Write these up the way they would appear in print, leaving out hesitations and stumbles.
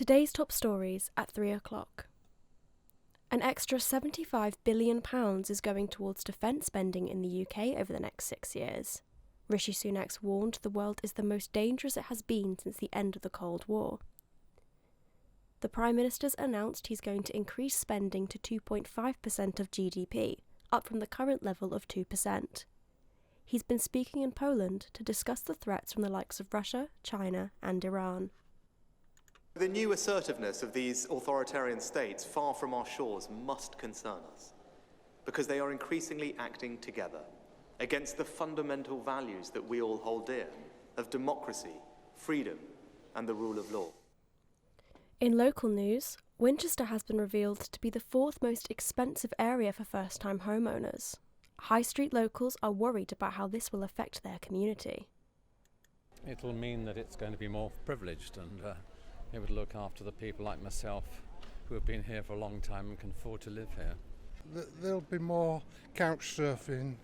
Today's top stories at 3 o'clock. An extra £75 billion is going towards defence spending in the UK over the next 6 years. Rishi Sunak's warned the world is the most dangerous it has been since the end of the Cold War. The Prime Minister's announced he's going to increase spending to 2.5% of GDP, up from the current level of 2%. He's been speaking in Poland to discuss the threats from the likes of Russia, China and Iran. The new assertiveness of these authoritarian states far from our shores must concern us, because they are increasingly acting together against the fundamental values that we all hold dear, of democracy, freedom and the rule of law. In local news, Winchester has been revealed to be the fourth most expensive area for first-time homeowners. High street locals are worried about how this will affect their community. It'll mean that it's going to be more privileged and it would look after the people like myself who have been here for a long time and can afford to live here. There'll be more couch surfing,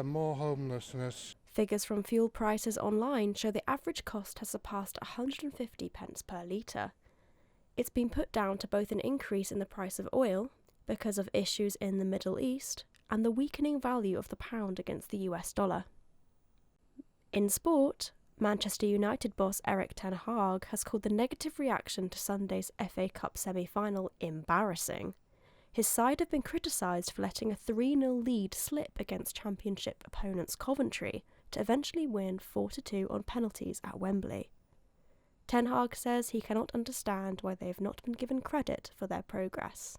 more homelessness. Figures from fuel prices online show the average cost has surpassed 150 pence per litre. It's been put down to both an increase in the price of oil, because of issues in the Middle East, and the weakening value of the pound against the US dollar. In sport, Manchester United boss Erik ten Hag has called the negative reaction to Sunday's FA Cup semi-final embarrassing. His side have been criticised for letting a 3-0 lead slip against championship opponents Coventry to eventually win 4-2 on penalties at Wembley. Ten Hag says he cannot understand why they have not been given credit for their progress.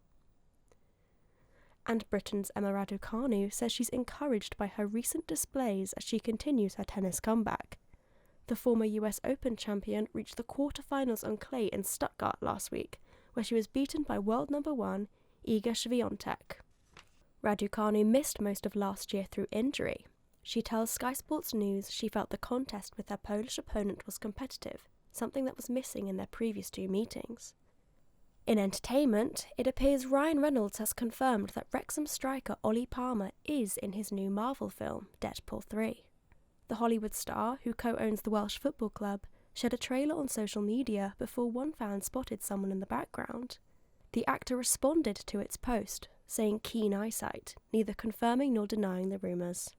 And Britain's Emma Raducanu says she's encouraged by her recent displays as she continues her tennis comeback. The former US Open champion reached the quarter-finals on clay in Stuttgart last week, where she was beaten by world number 1 Iga Świątek. Raducanu missed most of last year through injury. She tells Sky Sports News she felt the contest with her Polish opponent was competitive, something that was missing in their previous 2 meetings. In entertainment, it appears Ryan Reynolds has confirmed that Wrexham striker Ollie Palmer is in his new Marvel film, Deadpool 3. The Hollywood star, who co-owns the Welsh football club, shared a trailer on social media before one fan spotted someone in the background. The actor responded to its post, saying keen eyesight, neither confirming nor denying the rumours.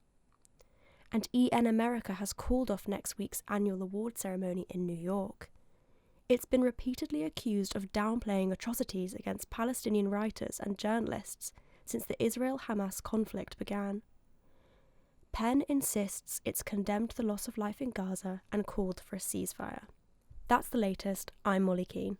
And EN America has called off next week's annual award ceremony in New York. It's been repeatedly accused of downplaying atrocities against Palestinian writers and journalists since the Israel-Hamas conflict began. PEN insists it's condemned the loss of life in Gaza and called for a ceasefire. That's the latest. I'm Molly Keane.